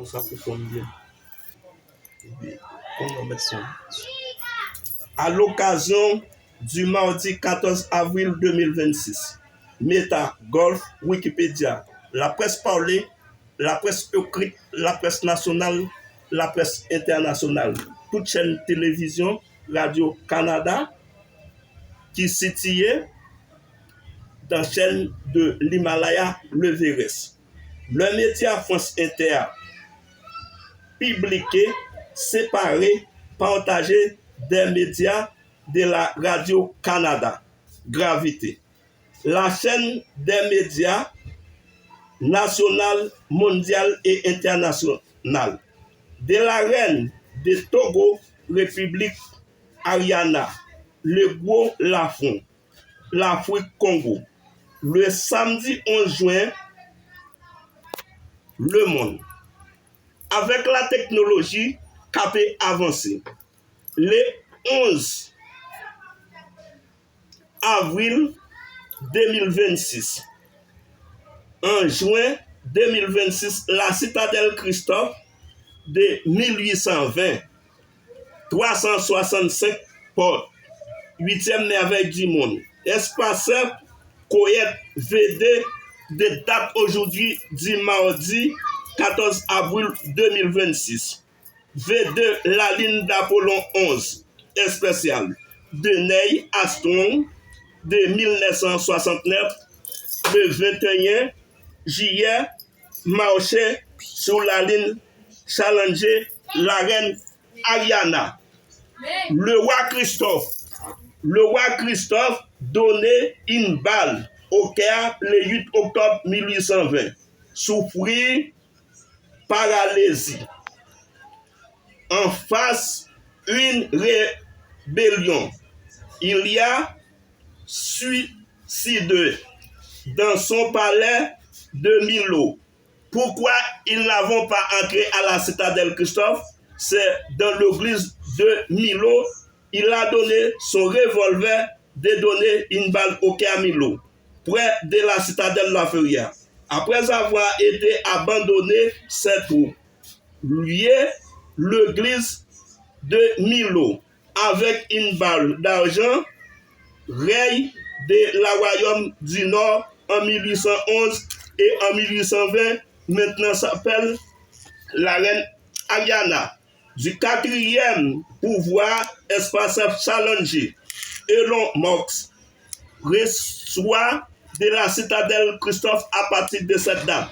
Ça fonctionne bien. On va mettre ça. À l'occasion du mardi 14 avril 2026, Meta, Golf, Wikipédia, la presse parlée, la presse écrite, la presse nationale, la presse internationale, toute chaîne télévision, Radio-Canada, qui située dans la chaîne de l'Himalaya, l'Everest. Le média France Inter, publié, séparé, partagé des médias de la Radio-Canada, Gravité. La chaîne des médias national, mondial et international. De la reine de Togo, République Ariana, le Gros Lafon, l'Afrique Congo. Le samedi 11 juin, Le Monde. Avec la technologie capée avancée, le 11 avril 2026, en juin 2026, la citadelle Christophe de 1820, 365 portes, 8e merveille du monde. Espace Coyette VD de date aujourd'hui du mardi 14 avril 2026. V2 la ligne d'Apollon 11 spéciale de Neil Armstrong de 1969 le 21 juillet marchait sur la ligne Challenger la reine Ariana. Le roi Christophe donnait une balle au Caire le 8 octobre 1820. Souffrir paralysie. En face, une rébellion. Il y a suicidé dans son palais de Milo. Pourquoi ils n'avons pas entré à la citadelle Christophe? C'est dans l'église de Milo. Il a donné son revolver de donner une balle au Caire Milo, près de la citadelle La Feria. Après avoir été abandonné, ses troupes lié l'église de Milo avec une balle d'argent, rey de la royaume du Nord en 1811 et en 1820, maintenant s'appelle la reine Ariana. Du 4e pouvoir, espace Challenger, Elon Musk reçoit de la citadelle Christophe à partir de cette date.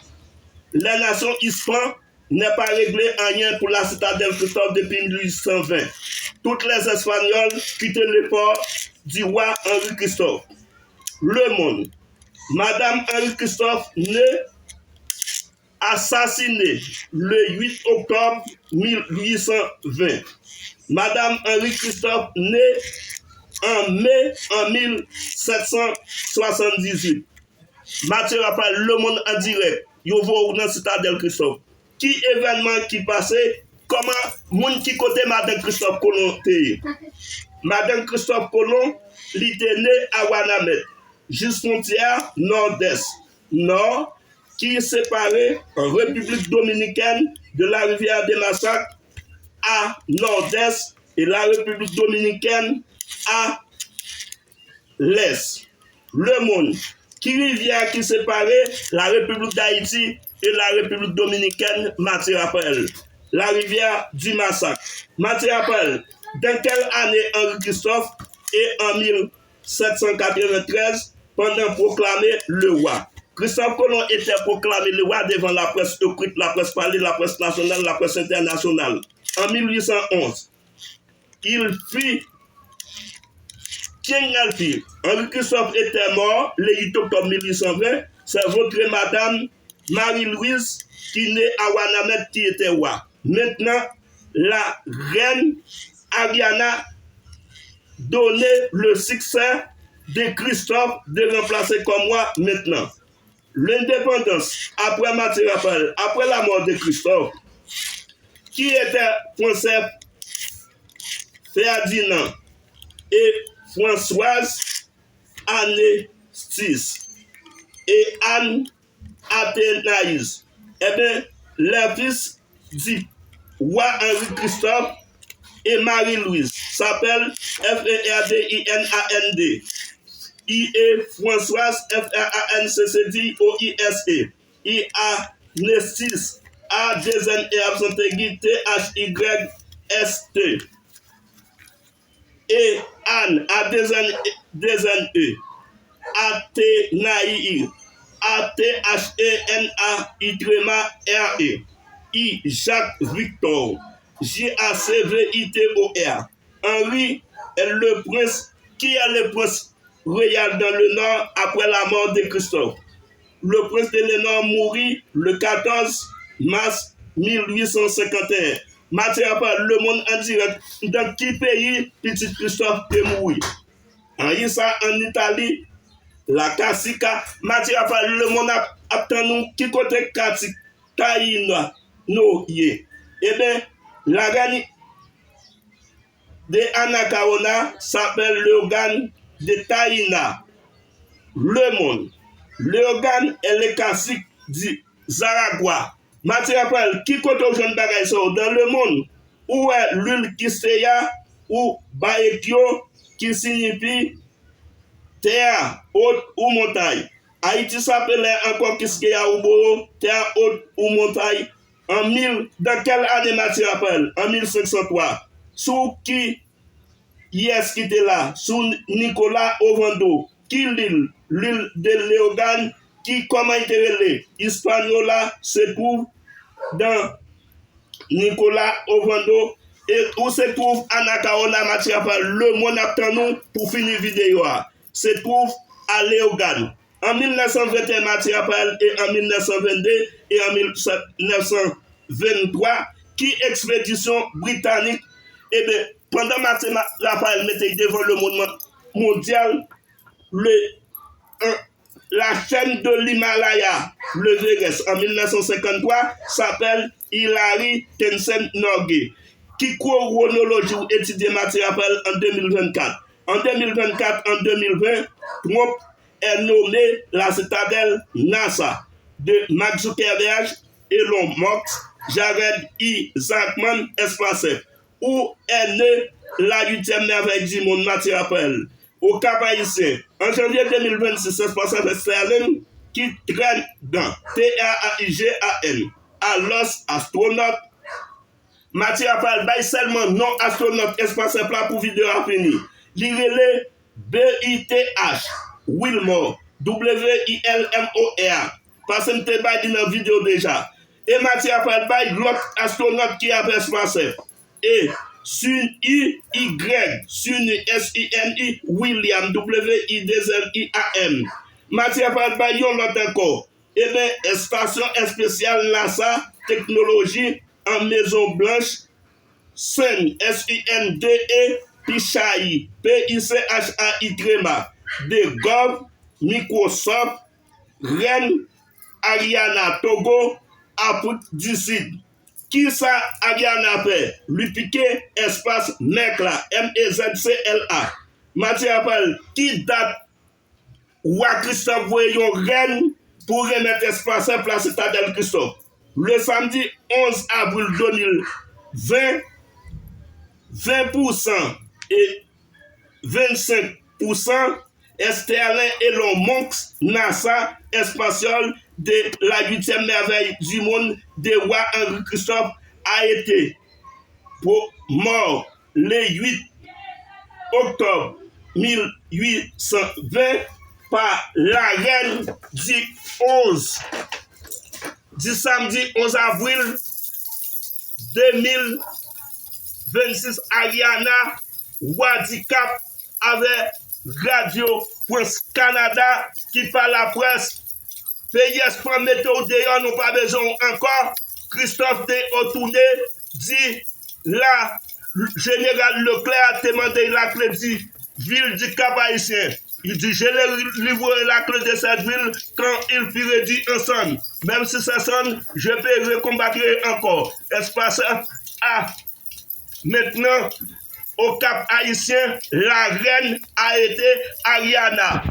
La nation hispane n'est pas réglée en rien pour la citadelle Christophe depuis 1820. Toutes les Espagnols quittent le port du roi Henri Christophe. Le Monde. Madame Henri Christophe, née assassinée le 8 octobre 1820. Madame Henri Christophe, née en mai en 1778. Mathieu rappelle Le Monde en direct. Yo vo dans citadelle Christophe. Qui événement qui passait, comment moun qui côté Madame Christophe Colomb té. Madame Christophe Colomb, li était né à Wanamet, juste frontière nord-est, nord, qui est séparé en République dominicaine de la rivière des Massacres à nord-est et la République dominicaine à l'est. Le Monde. Qui rivière qui séparait la République d'Haïti et la République dominicaine, Mathieu rappelle. La rivière du Massacre. Mathieu rappelle, dans quelle année Henri Christophe est en 1793 pendant proclamé le roi. Christophe Colomb était proclamé le roi devant la presse écrite, la presse parlée, la presse nationale, la presse internationale. En 1811, il fit Henri Christophe était mort le 8 octobre 1820. C'est votre madame Marie-Louise qui naît à Wanamet qui était roi. Maintenant, la reine Ariana donnait le succès de Christophe de remplacer comme roi maintenant. L'indépendance, après Mathieu Rappel, après la mort de Christophe, qui était Français Ferdinand et Françoise Anestis et Anne Athénaïs. Eh bien, leur fils dit Roi Henri Christophe et Marie-Louise. S'appelle Ferdinand. I.E. Françoise, Franccdioise. I.A. A2NE absent aigu THYST. Et Anne, A2NE. Athénaï, ATHENAY I. Jacques Victor, JACVITOR. Henri est le prince qui est le prince royal dans le nord après la mort de Christophe. Le prince de Lénore mourut le 14 mars 1851. Mathieu appelle Le Monde en direct. Dans quel pays petit Christophe est mort? En Italie. La Kassika, Mathieu appelle Le Monde attend nous qui côté Kassika, Taïna, no ye. Eh bien, la gagne de Anacaona s'appelle l'organe de Taïna. Le Monde. L'organe est le Kassik du Zaragua. Mathieu appelle qui côté aux jeunes bagailles dans le monde où est l'huile qui seya ou Baekyo qui signifie terre haute ou montagne. Haïti s'appelait encore Kiskeya ou Boro, terre haute ou montagne. Dans quelle année Mathieu appelle? En 1503. Sous qui est-ce qui était là? Sous Nicolas Ovando. Qui l'île de Léogane, qui comment était relé? Hispaniola se trouve dans Nicolas Ovando. Et où se trouve Anacaona Mathieu appelle? Le monde attend nous pour finir vidéo. Se trouve à Léogane. En 1921, Mathieu appelle et en 1922 et en 1923, qui expédition britannique, et bien, pendant Mathieu Raphaël mettait devant le monde mondial la chaîne de l'Himalaya, l'Everest, en 1953, s'appelle Hilary Tenzing Norgay, qui chronologie étudier Mathieu Raphaël en 2024. En 2024, en 2020, Trump est nommé la citadelle NASA de Mark Zuckerberg, Elon Musk, Jared Isaacman, Espacef, où est née la 8e merveille du monde, Mathieu Raphaël. Au Cap Haïtien, en janvier 2026, Espacef est Sterling qui traîne dans TRAIGAN à Los Astronautes. Mathieu Raphaël baille seulement non astronaute Espacef là pour vidéo à finir. L'IRELE BITH Wilmore WILMOR parce que je vais dans la vidéo déjà. Et Mathieu Raphaël baille l'autre astronaute qui a Espacef. Et SUNY SUNI William WIDZLIAM. Mathieu Raphaël baille l'autre encore. Et bien, station spéciale NASA technologie en Maison Blanche SUNDE Pichai, PICHAI Crema, de Gov, Microsoft, Ren, Ariana, Togo, Afrique du Sud. Qui ça Ariana fait? Lui piquer espace MECLA, MEZCLA. Mathieu Raphaël, qui date Roi Christophe voyons Ren pour remettre espace à place citadelle Christophe? Le samedi 11 avril 2020, 20% et 25% Sterling Elon Musk, NASA, spatial de la 8e merveille du monde de Roi Henri Christophe a été mort le 8 octobre 1820 par la reine du samedi 11 avril 2026, Ariana Wadicap avec Radio France Canada qui parle la presse. Pays prend météo d'ailleurs, nous pas besoin encore. Christophe de Otourné dit la général Leclerc a demandé la clé de ville du Cap Haïtien. Il dit je l'ai livré la clé de cette ville quand il fut réduit ensemble. Même si ça sonne, je peux recombattre encore. Espace A. Maintenant, au Cap Haïtien, la reine a été Ariana.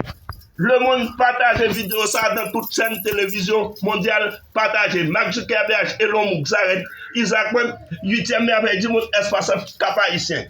Le monde partage vidéo ça dans toute chaîne télévision mondiale. Partagez. Mark Zuckerberg, Elon Musk, Isaac, 8e merveille du monde, espace cap haïtien.